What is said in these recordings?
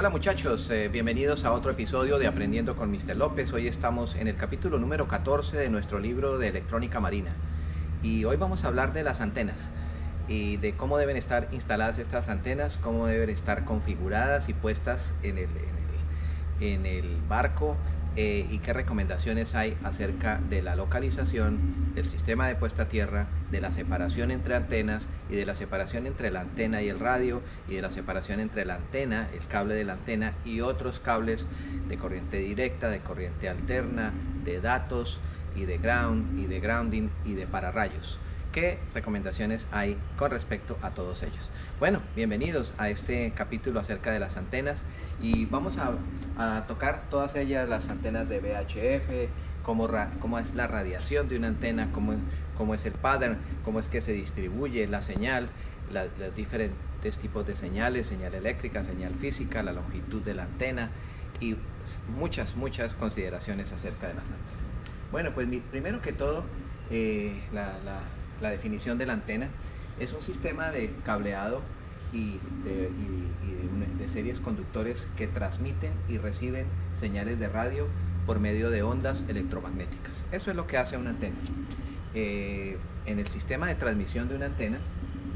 Hola muchachos, bienvenidos a otro episodio de Aprendiendo con Mr. López. Hoy estamos en el capítulo número 14 de nuestro libro de electrónica marina. Y hoy vamos a hablar de las antenas y de cómo deben estar instaladas estas antenas, cómo deben estar configuradas y puestas en el barco y qué recomendaciones hay acerca de la localización, del sistema de puesta a tierra, de la separación entre antenas y de la separación entre la antena y el radio y de la separación entre la antena, el cable de la antena y otros cables de corriente directa, de corriente alterna, de datos y de ground y de grounding y de pararrayos. ¿Qué recomendaciones hay con respecto a todos ellos? Bueno, bienvenidos a este capítulo acerca de las antenas y vamos a tocar todas ellas, las antenas de VHF, cómo es la radiación de una antena, cómo es el pattern, cómo es que se distribuye la señal, los diferentes tipos de señales, señal eléctrica, señal física, la longitud de la antena y muchas consideraciones acerca de las antenas. Bueno, pues primero que todo, la definición de la antena es un sistema de cableado y de series conductores que transmiten y reciben señales de radio por medio de ondas electromagnéticas. Eso es lo que hace una antena. En el sistema de transmisión de una antena,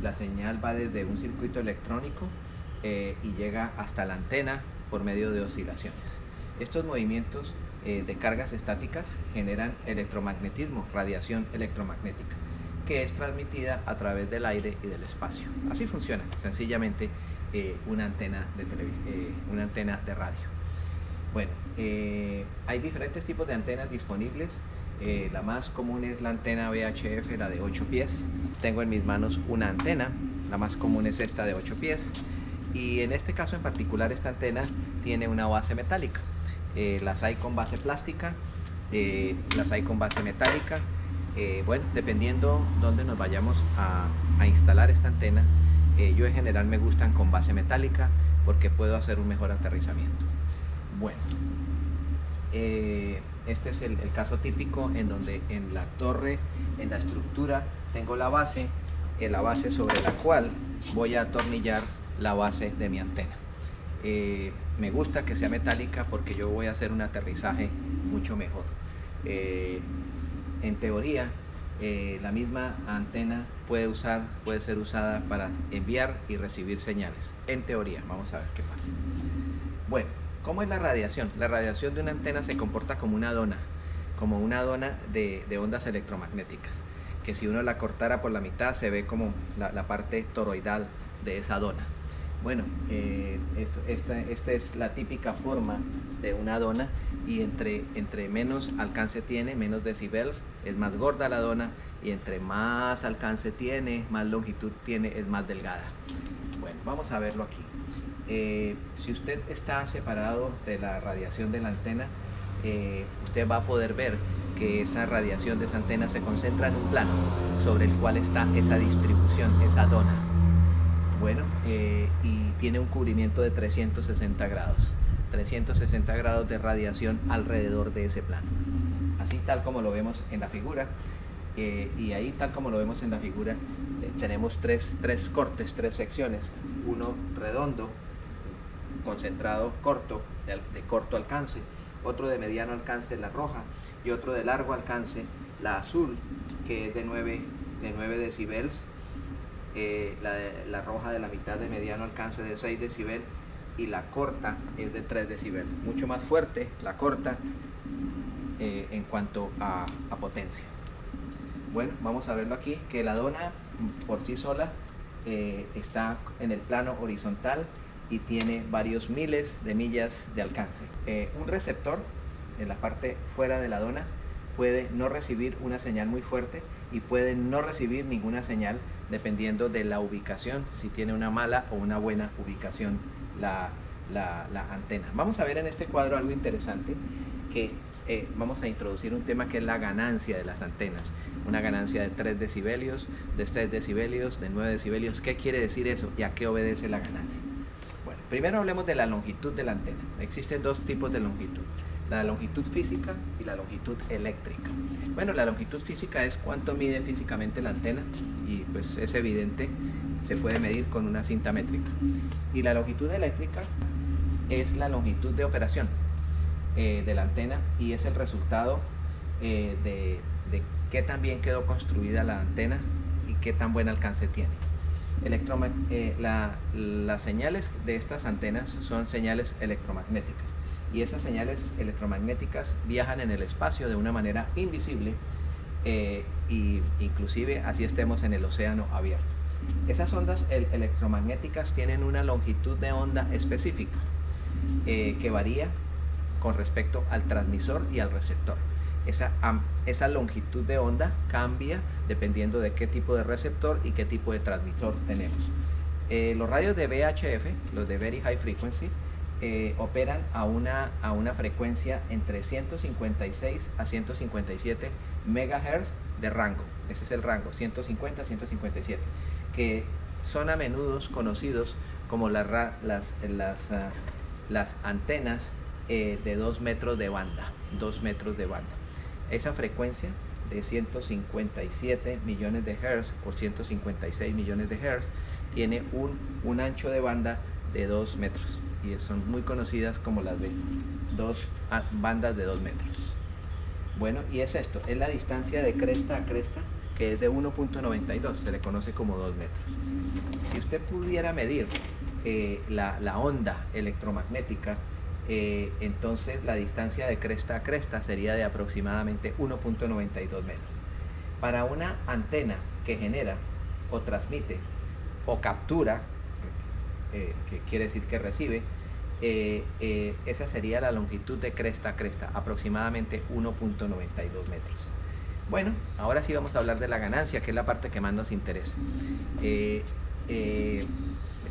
la señal va desde un circuito electrónico y llega hasta la antena por medio de oscilaciones. Estos movimientos de cargas estáticas generan electromagnetismo, radiación electromagnética, que es transmitida a través del aire y del espacio. Así funciona sencillamente una antena de radio. Bueno, hay diferentes tipos de antenas disponibles. La más común es la antena VHF, la de 8 pies. Tengo en mis manos una antena, la más común es esta de 8 pies. Y en este caso en particular, esta antena tiene una base metálica. Las hay con base plástica, las hay con base metálica. Bueno, dependiendo dónde nos vayamos a instalar esta antena, yo en general me gustan con base metálica porque puedo hacer un mejor aterrizamiento. Bueno, este es el caso típico en donde en la torre, en la estructura, tengo la base sobre la cual voy a atornillar la base de mi antena. Me gusta que sea metálica porque yo voy a hacer un aterrizaje mucho mejor. En teoría, la misma antena puede ser usada para enviar y recibir señales. En teoría, vamos a ver qué pasa. Bueno, ¿cómo es la radiación? La radiación de una antena se comporta como una dona de ondas electromagnéticas, que si uno la cortara por la mitad se ve como la parte toroidal de esa dona. Bueno, esta es la típica forma de una dona y entre menos alcance tiene, menos decibels, es más gorda la dona, y entre más alcance tiene, más longitud tiene, es más delgada. Bueno, vamos a verlo aquí. Si usted está separado de la radiación de la antena, usted va a poder ver que esa radiación de esa antena se concentra en un plano sobre el cual está esa distribución, esa dona. Bueno, y tiene un cubrimiento de 360 grados de radiación alrededor de ese plano. Así tal como lo vemos en la figura. Y ahí tal como lo vemos en la figura, tenemos tres cortes, tres secciones. Uno redondo, concentrado, corto, de corto alcance. Otro de mediano alcance, la roja. Y otro de largo alcance, la azul, que es de 9 decibels. La roja de la mitad, de mediano alcance, de 6 decibel, y la corta es de 3 decibel, mucho más fuerte la corta en cuanto a potencia. Bueno, vamos a verlo aquí, que la dona por sí sola está en el plano horizontal y tiene varios miles de millas de alcance. Un receptor en la parte fuera de la dona puede no recibir una señal muy fuerte y puede no recibir ninguna señal dependiendo de la ubicación, si tiene una mala o una buena ubicación la antena. Vamos a ver en este cuadro algo interesante, que vamos a introducir un tema que es la ganancia de las antenas. Una ganancia de 3 decibelios, de 6 decibelios, de 9 decibelios. ¿Qué quiere decir eso y a qué obedece la ganancia? Bueno, primero hablemos de la longitud de la antena. Existen dos tipos de longitud: la longitud física y la longitud eléctrica. Bueno, la longitud física es cuánto mide físicamente la antena, y pues es evidente, se puede medir con una cinta métrica. Y la longitud eléctrica es la longitud de operación de la antena y es el resultado de qué tan bien quedó construida la antena y qué tan buen alcance tiene. Las señales de estas antenas son señales electromagnéticas y esas señales electromagnéticas viajan en el espacio de una manera invisible y inclusive así estemos en el océano abierto. Esas ondas electromagnéticas tienen una longitud de onda específica que varía con respecto al transmisor y al receptor. Esa longitud de onda cambia dependiendo de qué tipo de receptor y qué tipo de transmisor tenemos. Los radios de VHF, los de Very High Frequency, operan a una frecuencia entre 156 a 157 MHz de rango. Ese es el rango, 150 a 157, que son a menudo conocidos como las antenas de 2 metros de banda. 2 metros de banda. Esa frecuencia de 157 millones de Hz por 156 millones de Hz tiene un ancho de banda de 2 metros y son muy conocidas como las de bandas de 2 metros. Bueno, y es esto, es la distancia de cresta a cresta, que es de 1.92, se le conoce como 2 metros. Si usted pudiera medir la onda electromagnética, entonces la distancia de cresta a cresta sería de aproximadamente 1.92 metros. Para una antena que genera o transmite o captura, que quiere decir que recibe, esa sería la longitud de cresta a cresta, aproximadamente 1.92 metros. Bueno, ahora sí vamos a hablar de la ganancia, que es la parte que más nos interesa.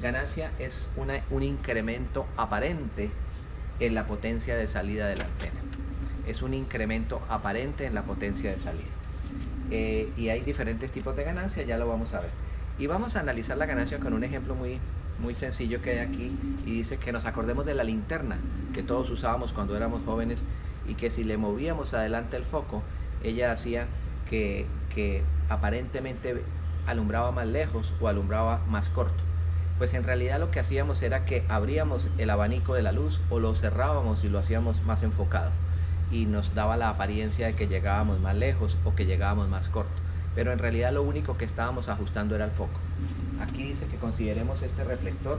Ganancia es un incremento aparente en la potencia de salida de la antena. Es un incremento aparente en la potencia de salida. Y hay diferentes tipos de ganancia, ya lo vamos a ver. Y vamos a analizar la ganancia con un ejemplo muy sencillo que hay aquí, y dice que nos acordemos de la linterna que todos usábamos cuando éramos jóvenes y que si le movíamos adelante el foco, ella hacía que aparentemente alumbraba más lejos o alumbraba más corto. Pues en realidad lo que hacíamos era que abríamos el abanico de la luz o lo cerrábamos y lo hacíamos más enfocado y nos daba la apariencia de que llegábamos más lejos o que llegábamos más corto, pero en realidad lo único que estábamos ajustando era el foco. Aquí dice que consideremos este reflector,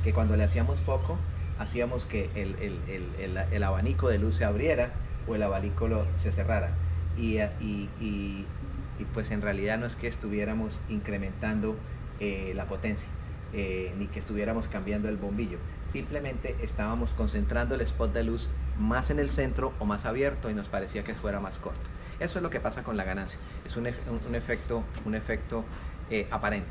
que cuando le hacíamos foco hacíamos que el abanico de luz se abriera o el abanico se cerrara y pues en realidad no es que estuviéramos incrementando la potencia, ni que estuviéramos cambiando el bombillo, simplemente estábamos concentrando el spot de luz más en el centro o más abierto y nos parecía que fuera más corto. Eso es lo que pasa con la ganancia, es un efecto aparente.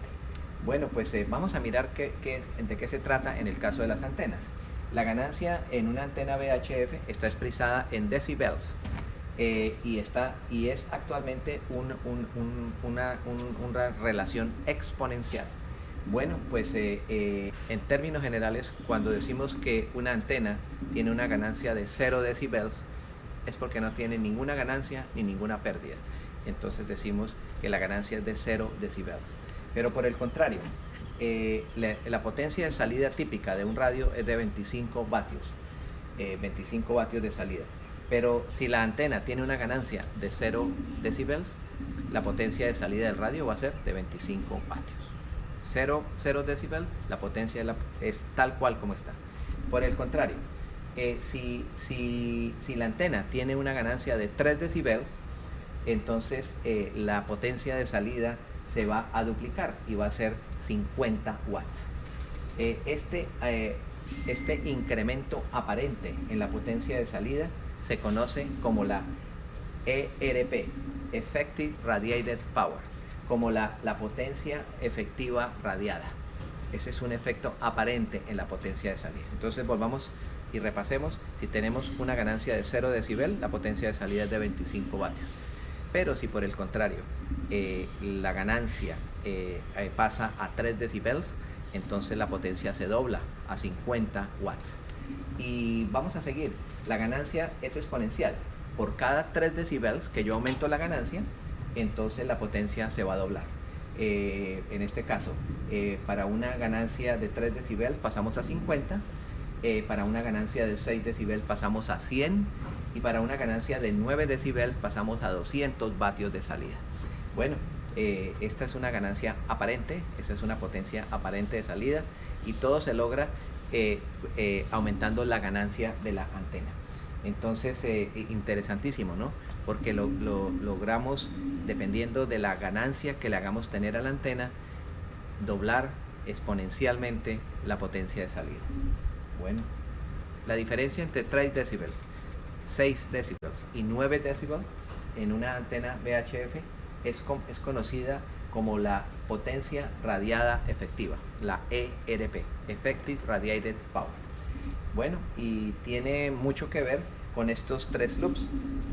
Bueno, pues vamos a mirar de qué se trata en el caso de las antenas. La ganancia en una antena VHF está expresada en decibels y es actualmente una relación exponencial. Bueno, pues en términos generales, cuando decimos que una antena tiene una ganancia de 0 decibels, es porque no tiene ninguna ganancia ni ninguna pérdida. Entonces decimos que la ganancia es de 0 decibels. Pero por el contrario, la potencia de salida típica de un radio es de 25 vatios, 25 vatios de salida. Pero si la antena tiene una ganancia de 0 decibels, la potencia de salida del radio va a ser de 25 vatios. 0 decibel, la potencia es tal cual como está. Por el contrario, si la antena tiene una ganancia de 3 decibels, entonces la potencia de salida se va a duplicar y va a ser 50 watts. Este incremento aparente en la potencia de salida se conoce como la ERP, Effective Radiated Power, como la potencia efectiva radiada. Ese es un efecto aparente en la potencia de salida. Entonces volvamos y repasemos. Si tenemos una ganancia de 0 decibel, la potencia de salida es de 25 vatios. Pero si por el contrario la ganancia pasa a 3 decibels, entonces la potencia se dobla a 50 watts. Y vamos a seguir. La ganancia es exponencial. Por cada 3 decibels que yo aumento la ganancia, entonces la potencia se va a doblar. En este caso, para una ganancia de 3 decibels pasamos a 50. para una ganancia de 6 decibel pasamos a 100 y para una ganancia de 9 decibel pasamos a 200 vatios de salida. Bueno, esta es una ganancia aparente, esta es una potencia aparente de salida y todo se logra aumentando la ganancia de la antena. Entonces, interesantísimo, ¿no? Porque logramos, dependiendo de la ganancia que le hagamos tener a la antena, doblar exponencialmente la potencia de salida. Bueno, la diferencia entre 3 decibels, 6 decibels y 9 decibels en una antena VHF es conocida como la potencia radiada efectiva, la ERP, Effective Radiated Power. Bueno, y tiene mucho que ver con estos 3 loops.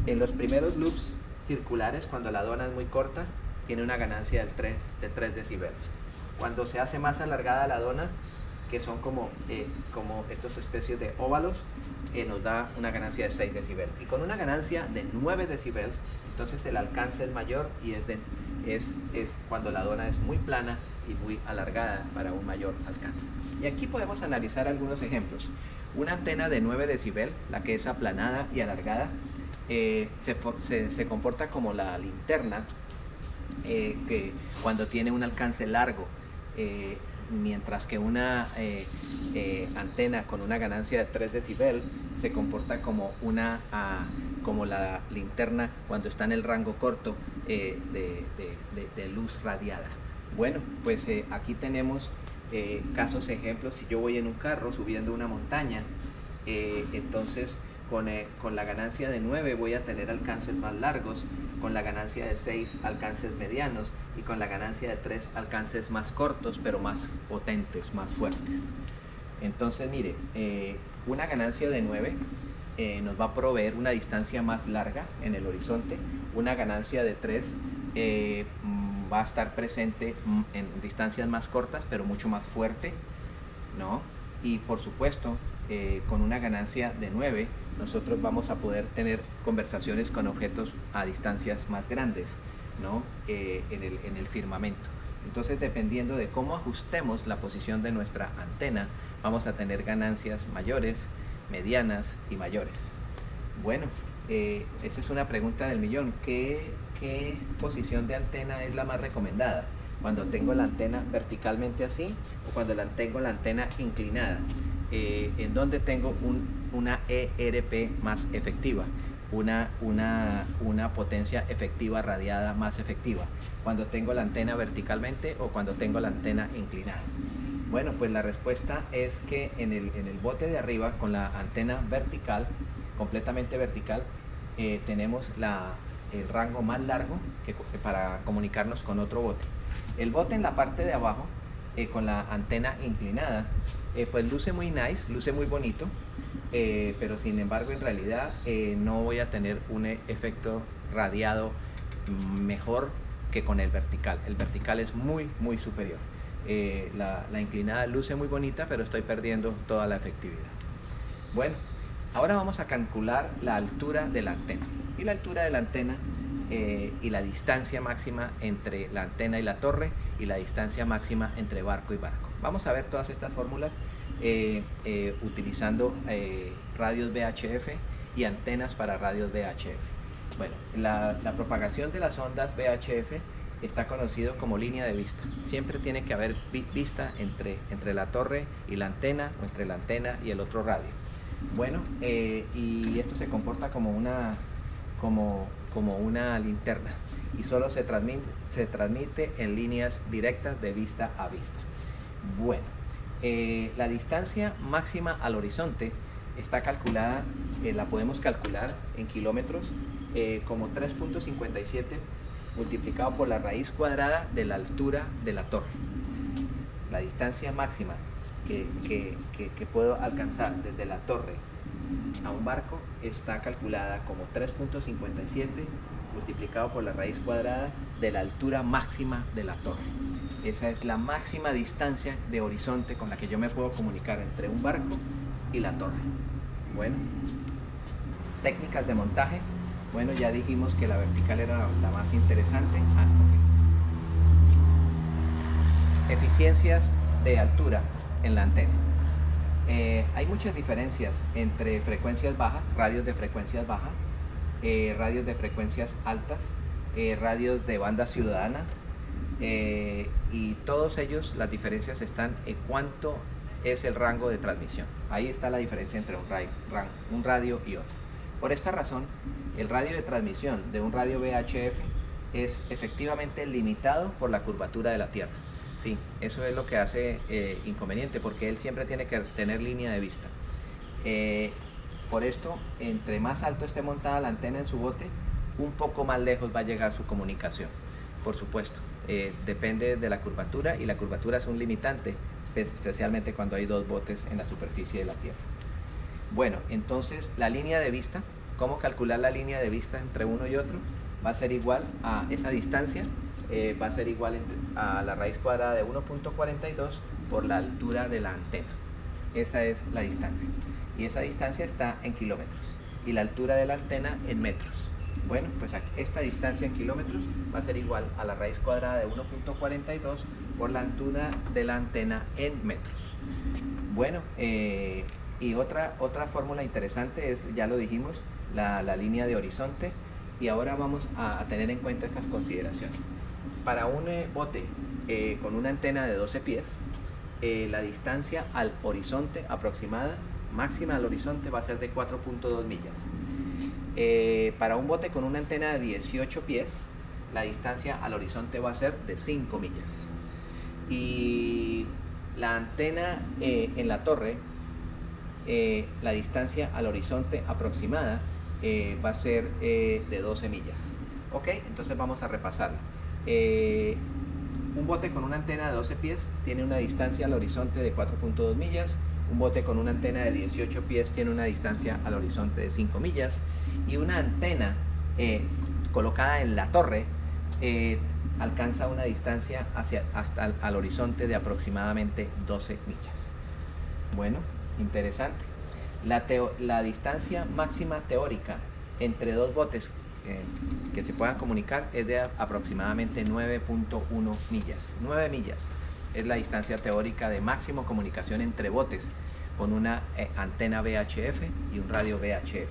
En los primeros loops circulares, cuando la dona es muy corta, tiene una ganancia de 3 decibels. Cuando se hace más alargada la dona, que son como estas especies de óvalos, nos da una ganancia de 6 decibels. Y con una ganancia de 9 decibels, entonces el alcance es mayor y es cuando la dona es muy plana y muy alargada para un mayor alcance. Y aquí podemos analizar algunos ejemplos. Una antena de 9 decibel, la que es aplanada y alargada, se comporta como la linterna, que cuando tiene un alcance largo, mientras que una antena con una ganancia de 3 decibel se comporta como la linterna cuando está en el rango corto de luz radiada. Bueno, pues aquí tenemos casos, ejemplos. Si yo voy en un carro subiendo una montaña, entonces con la ganancia de 9 voy a tener alcances más largos, con la ganancia de 6 alcances medianos y con la ganancia de 3 alcances más cortos pero más potentes, más fuertes. Entonces mire, una ganancia de 9 nos va a proveer una distancia más larga en el horizonte. Una ganancia de 3 va a estar presente en distancias más cortas pero mucho más fuerte, ¿no? Y por supuesto, con una ganancia de 9 nosotros vamos a poder tener conversaciones con objetos a distancias más grandes, ¿no? En el firmamento. Entonces, dependiendo de cómo ajustemos la posición de nuestra antena, vamos a tener ganancias mayores, medianas y mayores. Bueno, esa es una pregunta del millón. ¿Qué posición de antena es la más recomendada? ¿Cuando tengo la antena verticalmente así o cuando tengo la antena inclinada? ¿En dónde tengo una ERP más efectiva? Una potencia efectiva radiada más efectiva, cuando tengo la antena verticalmente o cuando tengo la antena inclinada. Bueno, pues la respuesta es que en el bote de arriba, con la antena vertical, completamente vertical, tenemos el rango más largo para comunicarnos con otro bote. El bote en la parte de abajo, con la antena inclinada, pues luce muy nice, luce muy bonito, pero sin embargo en realidad no voy a tener un efecto radiado mejor que con el vertical. El vertical es muy superior. La inclinada luce muy bonita, pero estoy perdiendo toda la efectividad. Bueno, ahora vamos a calcular la altura de la antena. Y la altura de la antena y la distancia máxima entre la antena y la torre y la distancia máxima entre barco y barco. Vamos a ver todas estas fórmulas utilizando radios VHF y antenas para radios VHF. Bueno, la propagación de las ondas VHF está conocido como línea de vista. Siempre tiene que haber vista entre la torre y la antena, o entre la antena y el otro radio. Bueno, y esto se comporta como una linterna y solo se transmite en líneas directas de vista a vista. Bueno, la distancia máxima al horizonte está calculada, la podemos calcular en kilómetros, como 3.57 multiplicado por la raíz cuadrada de la altura de la torre. La distancia máxima que puedo alcanzar desde la torre a un barco está calculada como 3.57 multiplicado por la raíz cuadrada de la altura máxima de la torre. Esa es la máxima distancia de horizonte con la que yo me puedo comunicar entre un barco y la torre. Bueno, técnicas de montaje. Bueno, ya dijimos que la vertical era la más interesante. Eficiencias de altura en la antena. Hay muchas diferencias entre frecuencias bajas, radios de frecuencias bajas, radios de frecuencias altas, radios de banda ciudadana, y todos ellos, las diferencias están en cuánto es el rango de transmisión. Ahí está la diferencia entre un radio y otro. Por esta razón, el radio de transmisión de un radio VHF es efectivamente limitado por la curvatura de la Tierra. Sí, eso es lo que hace inconveniente, porque él siempre tiene que tener línea de vista. Por esto, entre más alto esté montada la antena en su bote, un poco más lejos va a llegar su comunicación. Por supuesto, depende de la curvatura, y la curvatura es un limitante, especialmente cuando hay dos botes en la superficie de la Tierra. Bueno, entonces la línea de vista, ¿cómo calcular la línea de vista entre uno y otro? Va a ser igual a esa distancia, va a ser igual a la raíz cuadrada de 1.42 por la altura de la antena. Esa es la distancia, y esa distancia está en kilómetros, y la altura de la antena en metros. Bueno, pues esta distancia en kilómetros va a ser igual a la raíz cuadrada de 1.42 por la altura de la antena en metros. Bueno, y otra fórmula interesante es, ya lo dijimos, la línea de horizonte, y ahora vamos a tener en cuenta estas consideraciones. Para un bote con una antena de 12 pies, la distancia al horizonte aproximada, máxima al horizonte, va a ser de 4.2 millas. Para un bote con una antena de 18 pies, la distancia al horizonte va a ser de 5 millas. Y la antena en la torre, la distancia al horizonte aproximada va a ser de 12 millas. Ok, entonces vamos a repasarla. Un bote con una antena de 12 pies tiene una distancia al horizonte de 4.2 millas. Un bote con una antena de 18 pies tiene una distancia al horizonte de 5 millas. Y una antena colocada en la torre alcanza una distancia hasta al horizonte de aproximadamente 12 millas. Bueno, interesante. La distancia máxima teórica entre dos botes que se puedan comunicar es de aproximadamente 9.1 millas. 9 millas es la distancia teórica de máximo comunicación entre botes con una antena VHF y un radio VHF.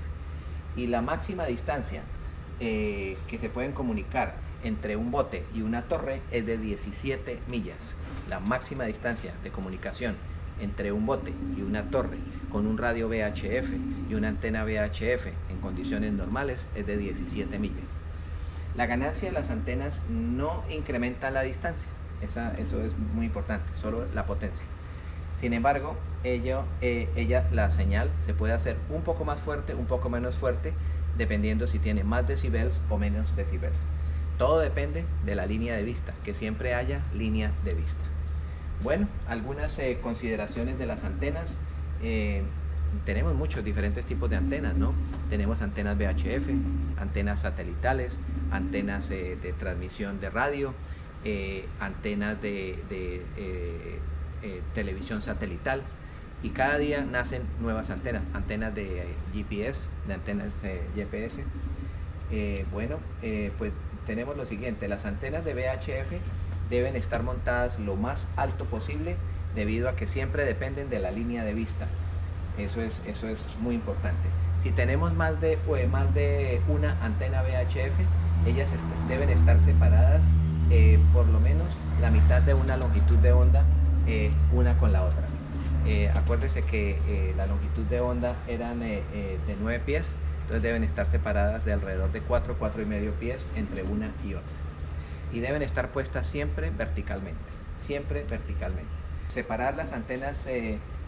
Y la máxima distancia que se pueden comunicar entre un bote y una torre es de 17 millas. La máxima distancia de comunicación entre un bote y una torre con un radio VHF y una antena VHF en condiciones normales es de 17 millas. La ganancia de las antenas no incrementa la distancia, eso es muy importante, solo la potencia. Sin embargo, la señal se puede hacer un poco más fuerte, un poco menos fuerte, dependiendo si tiene más decibels o menos decibels. Todo depende de la línea de vista, que siempre haya línea de vista. Bueno, algunas consideraciones de las antenas. Tenemos muchos diferentes tipos de antenas, ¿no? Tenemos antenas VHF, antenas satelitales, antenas de transmisión de radio, antenas de televisión satelital, y cada día nacen nuevas antenas de GPS, de antenas de GPS. Pues tenemos lo siguiente: las antenas de VHF deben estar montadas lo más alto posible, debido a que siempre dependen de la línea de vista. Eso es muy importante. Si tenemos más de una antena VHF, ellas deben estar separadas por lo menos la mitad de una longitud de onda, una con la otra. Acuérdese que la longitud de onda eran de 9 pies, entonces deben estar separadas de alrededor de 4,5 pies entre una y otra. Y deben estar puestas siempre verticalmente, Separar las antenas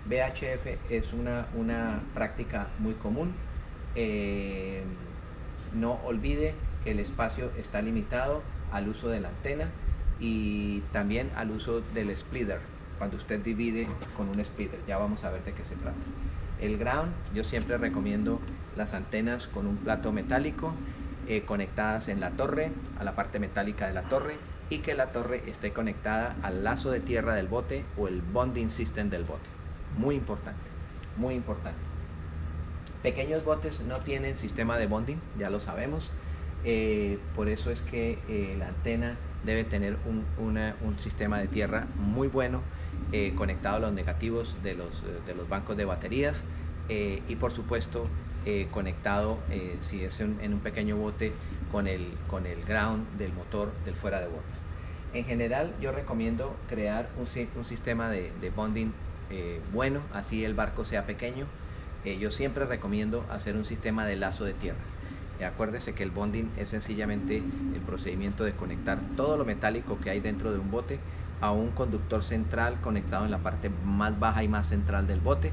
VHF es una práctica muy común. No olvide que el espacio está limitado al uso de la antena y también al uso del splitter, cuando usted divide con un splitter. Ya vamos a ver de qué se trata. El ground, yo siempre recomiendo las antenas con un plato metálico, conectadas en la torre, a la parte metálica de la torre, y que la torre esté conectada al lazo de tierra del bote o el bonding system del bote. Muy importante, muy importante. Pequeños botes no tienen sistema de bonding, ya lo sabemos. Por eso es que la antena debe tener un sistema de tierra muy bueno, conectado a los negativos de los bancos de baterías, y por supuesto conectado, si es en un pequeño bote, con el ground del motor del fuera de borda. En general yo recomiendo crear un sistema de bonding bueno, así el barco sea pequeño. Yo siempre recomiendo hacer un sistema de lazo de tierras. Acuérdese que el bonding es sencillamente el procedimiento de conectar todo lo metálico que hay dentro de un bote a un conductor central conectado en la parte más baja y más central del bote,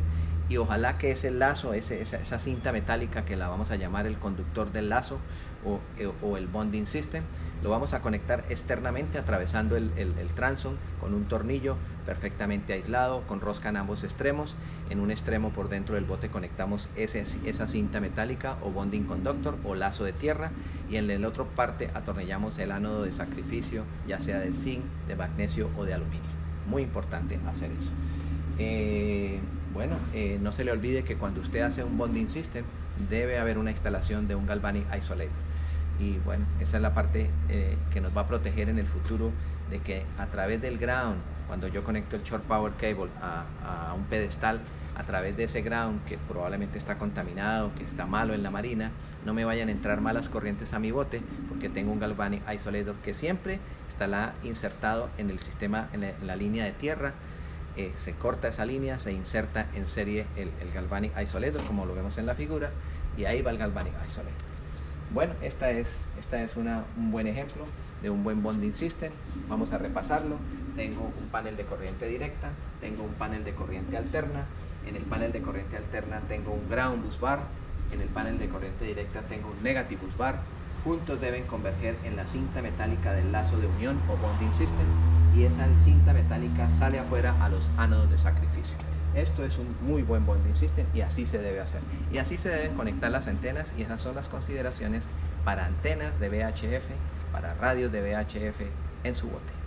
y ojalá que ese lazo, esa cinta metálica, que la vamos a llamar el conductor del lazo o el bonding system, lo vamos a conectar externamente atravesando el transom con un tornillo perfectamente aislado, con rosca en ambos extremos. En un extremo por dentro del bote conectamos esa cinta metálica o bonding conductor o lazo de tierra, y en la otra parte atornillamos el ánodo de sacrificio, ya sea de zinc, de magnesio o de aluminio. Muy importante hacer eso. No se le olvide que cuando usted hace un bonding system debe haber una instalación de un galvanic isolator, y bueno, esa es la parte que nos va a proteger en el futuro de que a través del ground, cuando yo conecto el short power cable a un pedestal, a través de ese ground que probablemente está contaminado, que está malo en la marina, no me vayan a entrar malas corrientes a mi bote, porque tengo un galvanic isolator que siempre estará insertado en el sistema, en la línea de tierra. Se corta esa línea, se inserta en serie el galvanic isolator, como lo vemos en la figura, y ahí va el galvanic isolator. Bueno, esta es un buen ejemplo de un buen bonding system. Vamos a repasarlo. Tengo un panel de corriente directa, tengo un panel de corriente alterna. En el panel de corriente alterna tengo un ground bus bar, en el panel de corriente directa tengo un negative bus bar. Juntos deben converger en la cinta metálica del lazo de unión o bonding system, y esa cinta metálica sale afuera a los ánodos de sacrificio. Esto es un muy buen bonding system, y así se debe hacer. Y así se deben conectar las antenas, y esas son las consideraciones para antenas de VHF, para radios de VHF en su bote.